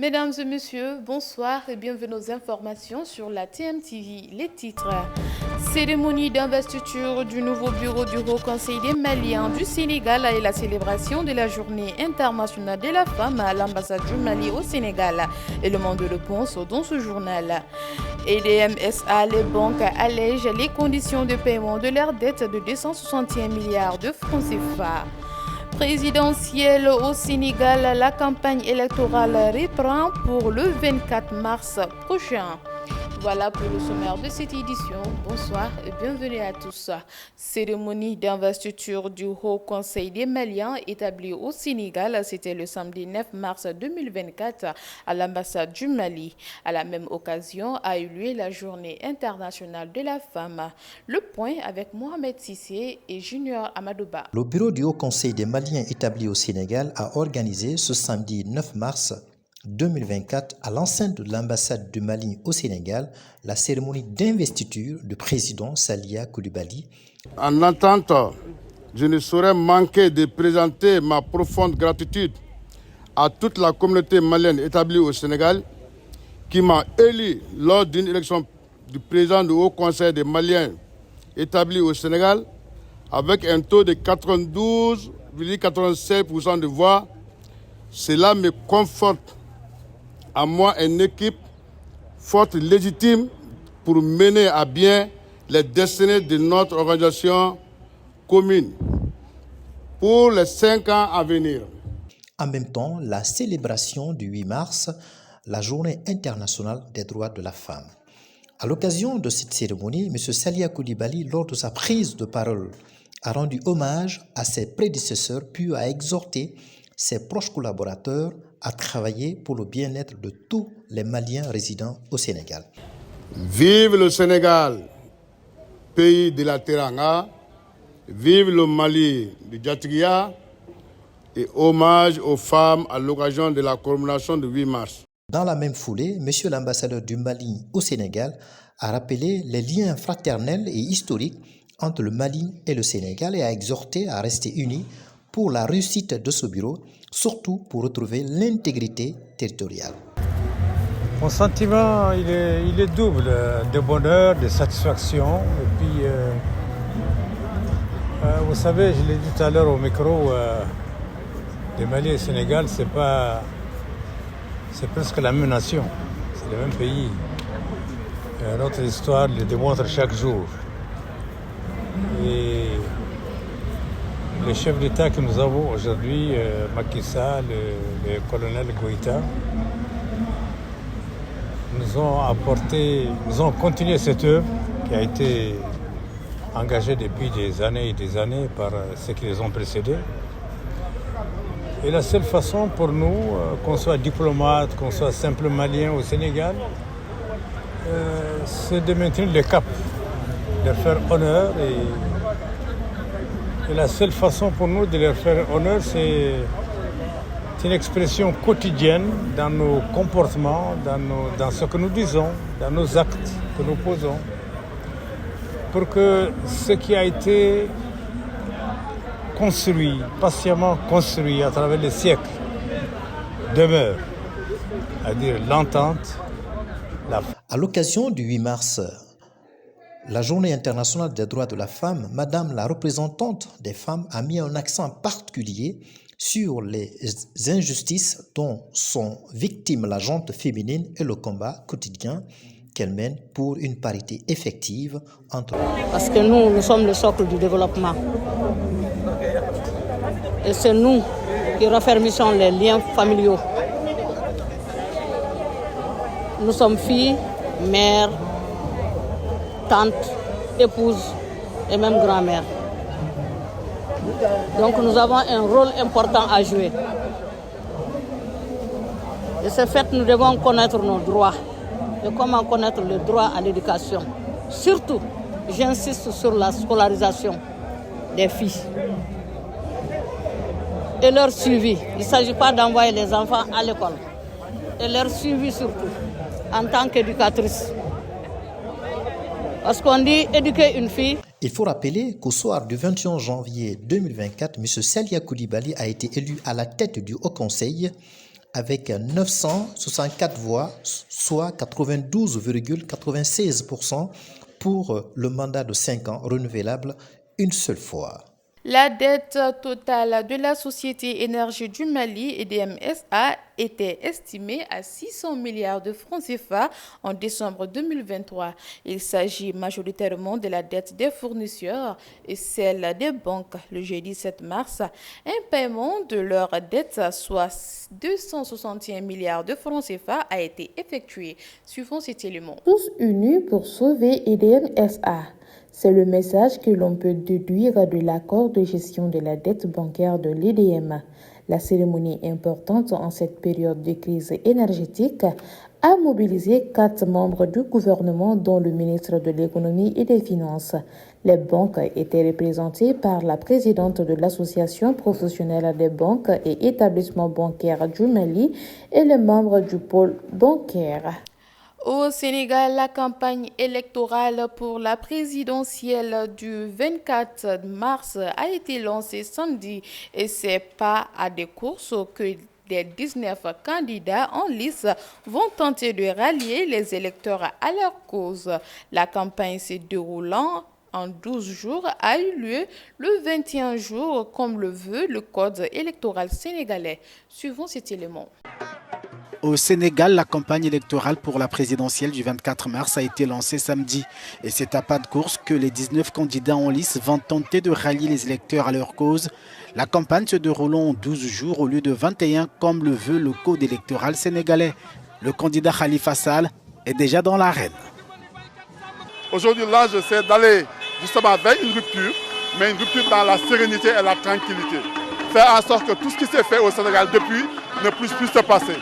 Mesdames et messieurs, bonsoir et bienvenue aux informations sur la TMTV. Les titres. Cérémonie d'investiture du nouveau bureau du Haut Conseil des Maliens du Sénégal et la célébration de la Journée internationale de la femme à l'ambassade du Mali au Sénégal. Élément de réponse dans ce journal. EDMSA, les banques allègent les conditions de paiement de leurs dettes de 261 milliards de francs CFA. Présidentielle au Sénégal, la campagne électorale reprend pour le 24 mars prochain. Voilà pour le sommaire de cette édition. Bonsoir et bienvenue à tous. Cérémonie d'investiture du Haut Conseil des Maliens établi au Sénégal, c'était le samedi 9 mars 2024 à l'ambassade du Mali. À la même occasion a eu lieu la Journée internationale de la femme. Le point avec Mohamed Sissé et Junior Amadouba. Le bureau du Haut Conseil des Maliens établi au Sénégal a organisé ce samedi 9 mars 2024 à l'enceinte de l'ambassade du Mali au Sénégal la cérémonie d'investiture du président Salia Coulibaly. En entente, je ne saurais manquer de présenter ma profonde gratitude à toute la communauté malienne établie au Sénégal qui m'a élu lors d'une élection du président du Haut Conseil des Maliens établi au Sénégal avec un taux de 92,96% de voix. Cela me conforte à moi une équipe forte et légitime pour mener à bien les destinées de notre organisation commune pour les 5 ans à venir. En même temps, la célébration du 8 mars, la Journée internationale des droits de la femme. À l'occasion de cette cérémonie, M. Salia Coulibaly, lors de sa prise de parole, a rendu hommage à ses prédécesseurs puis a exhorté ses proches collaborateurs à travailler pour le bien-être de tous les Maliens résidant au Sénégal. Vive le Sénégal, pays de la Teranga, vive le Mali du Djatigua et hommage aux femmes à l'occasion de la commémoration du 8 mars. Dans la même foulée, M. l'ambassadeur du Mali au Sénégal a rappelé les liens fraternels et historiques entre le Mali et le Sénégal et a exhorté à rester unis pour la réussite de ce bureau, surtout pour retrouver l'intégrité territoriale. Mon sentiment, il est double, de bonheur, de satisfaction. Et puis, vous savez, je l'ai dit tout à l'heure au micro, le Mali et le Sénégal, c'est presque la même nation, c'est le même pays. Notre histoire le démontre chaque jour. Et les chefs d'État que nous avons aujourd'hui, Macky Sall, le colonel Goïta, nous ont continué cette œuvre qui a été engagée depuis des années et des années par ceux qui les ont précédés. Et la seule façon pour nous, qu'on soit diplomate, qu'on soit simple Malien au Sénégal, c'est de maintenir le cap, de faire honneur. Et la seule façon pour nous de leur faire honneur, c'est une expression quotidienne dans nos comportements, dans ce que nous disons, dans nos actes que nous posons, pour que ce qui a été construit, patiemment construit à travers les siècles, demeure, c'est-à-dire l'entente, la... À l'occasion du 8 mars, la Journée internationale des droits de la femme, Madame la représentante des femmes a mis un accent particulier sur les injustices dont sont victimes la gente féminine et le combat quotidien qu'elle mène pour une parité effective entre eux. Parce que nous sommes le socle du développement. Et c'est nous qui raffermissons les liens familiaux. Nous sommes filles, mères, tantes, épouses et même grand-mères. Donc nous avons un rôle important à jouer. De ce fait, nous devons connaître nos droits. Et comment connaître le droit à l'éducation. Surtout, j'insiste sur la scolarisation des filles. Et leur suivi. Il ne s'agit pas d'envoyer les enfants à l'école. Et leur suivi surtout, en tant qu'éducatrice. Parce qu'on dit éduquer une fille. Il faut rappeler qu'au soir du 21 janvier 2024, M. Salia Coulibaly a été élu à la tête du Haut Conseil avec 964 voix, soit 92,96% pour le mandat de 5 ans renouvelable une seule fois. La dette totale de la Société Énergie du Mali, EDMSA, était estimée à 600 milliards de francs CFA en décembre 2023. Il s'agit majoritairement de la dette des fournisseurs et celle des banques. Le jeudi 7 mars, un paiement de leur dette, soit 261 milliards de francs CFA, a été effectué. Suivons cet élément. Tous unis pour sauver EDMSA. C'est le message que l'on peut déduire de l'accord de gestion de la dette bancaire de l'EDM. La cérémonie importante en cette période de crise énergétique a mobilisé 4 membres du gouvernement, dont le ministre de l'Économie et des Finances. Les banques étaient représentées par la présidente de l'Association professionnelle des banques et établissements bancaires du Mali et les membres du pôle bancaire. Au Sénégal, la campagne électorale pour la présidentielle du 24 mars a été lancée samedi et c'est pas à des courses que des 19 candidats en lice vont tenter de rallier les électeurs à leur cause. La campagne se déroulant en 12 jours a eu lieu le 21 jours comme le veut le code électoral sénégalais. Suivons cet élément. Au Sénégal, la campagne électorale pour la présidentielle du 24 mars a été lancée samedi. Et c'est à pas de course que les 19 candidats en lice vont tenter de rallier les électeurs à leur cause. La campagne se déroulant en 12 jours au lieu de 21 comme le veut le code électoral sénégalais. Le candidat Khalifa Sall est déjà dans l'arène. Aujourd'hui, là, j'essaie d'aller justement vers une rupture, mais une rupture dans la sérénité et la tranquillité. Faire en sorte que tout ce qui s'est fait au Sénégal depuis ne puisse plus se passer.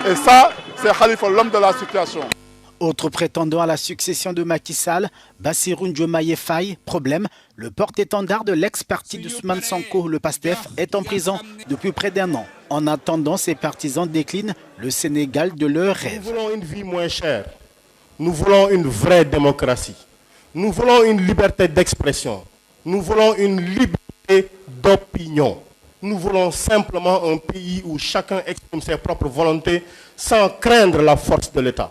Et ça, c'est Khalifa, l'homme de la situation. Autre prétendant à la succession de Macky Sall, Bassirou Diomaye Faye. Problème, le porte-étendard de l'ex-parti d'Ousmane Sonko, le PASTEF, est en prison depuis près d'1 an. En attendant, ses partisans déclinent le Sénégal de leur rêve. Nous voulons une vie moins chère. Nous voulons une vraie démocratie. Nous voulons une liberté d'expression. Nous voulons une liberté d'opinion. Nous voulons simplement un pays où chacun exprime ses propres volontés sans craindre la force de l'État.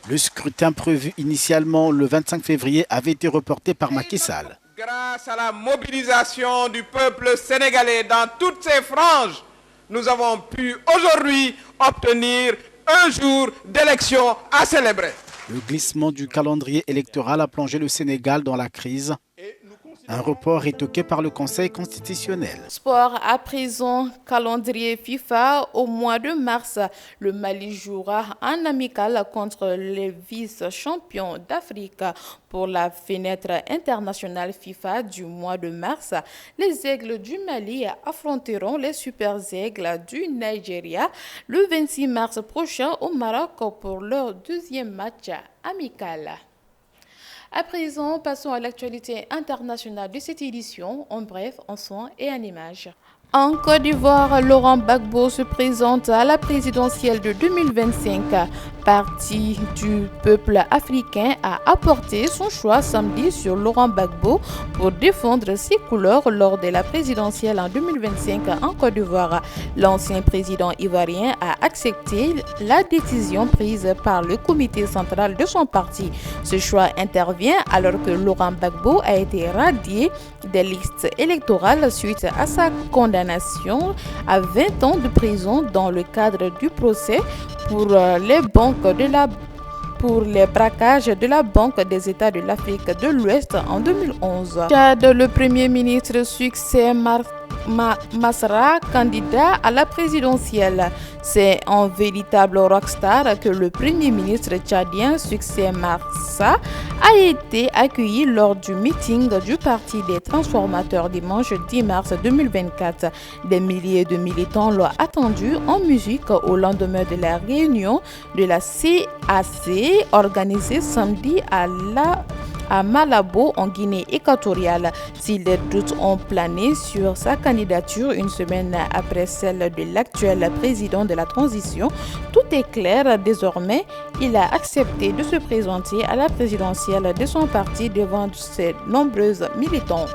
Le scrutin prévu initialement le 25 février avait été reporté par Macky Sall. Grâce à la mobilisation du peuple sénégalais dans toutes ses franges, nous avons pu aujourd'hui obtenir un jour d'élection à célébrer. Le glissement du calendrier électoral a plongé le Sénégal dans la crise. Un report est toqué par le Conseil constitutionnel. Sport à présent, calendrier FIFA au mois de mars. Le Mali jouera en amical contre les vice-champions d'Afrique. Pour la fenêtre internationale FIFA du mois de mars, les Aigles du Mali affronteront les Super Aigles du Nigeria le 26 mars prochain au Maroc pour leur deuxième match amical. À présent, passons à l'actualité internationale de cette édition, en bref, en son et en images. En Côte d'Ivoire, Laurent Gbagbo se présente à la présidentielle de 2025. Parti du peuple africain a apporté son choix samedi sur Laurent Gbagbo pour défendre ses couleurs lors de la présidentielle en 2025 en Côte d'Ivoire. L'ancien président ivoirien a accepté la décision prise par le comité central de son parti. Ce choix intervient alors que Laurent Gbagbo a été radié des listes électorales suite à sa condamnation à 20 ans de prison dans le cadre du procès pour les braquages de la Banque des États de l'Afrique de l'Ouest en 2011. Tchad, le premier ministre succès Masra, candidat à la présidentielle. C'est un véritable rockstar que le premier ministre tchadien succès Massa a été accueilli lors du meeting du Parti des transformateurs dimanche 10 mars 2024. Des milliers de militants l'ont attendu en musique au lendemain de la réunion de la CAC organisée samedi à Malabo en Guinée équatoriale. Si les doutes ont plané sur sa candidature une semaine après celle de l'actuel président de la transition, tout est clair désormais. Il a accepté de se présenter à la présidentielle de son parti devant ses nombreux militants.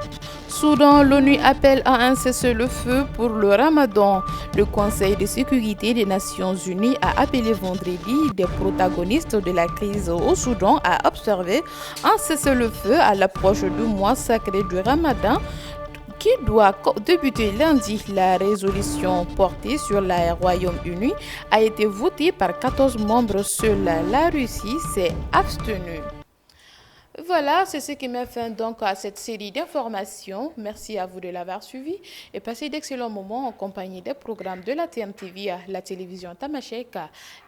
Soudan, l'ONU appelle à un cessez-le-feu pour le Ramadan. Le Conseil de sécurité des Nations Unies a appelé vendredi des protagonistes de la crise au Soudan à observer un cessez-le-feu à l'approche du mois sacré du Ramadan qui doit débuter lundi. La résolution portée sur le Royaume-Uni a été votée par 14 membres. Seule la Russie s'est abstenue. Voilà, c'est ce qui met fin donc à cette série d'informations. Merci à vous de l'avoir suivi et passez d'excellents moments en compagnie des programmes de la TMTV, la télévision Tamashek,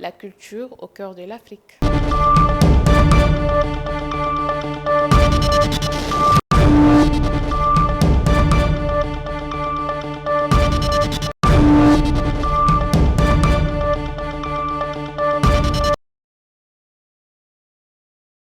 la culture au cœur de l'Afrique.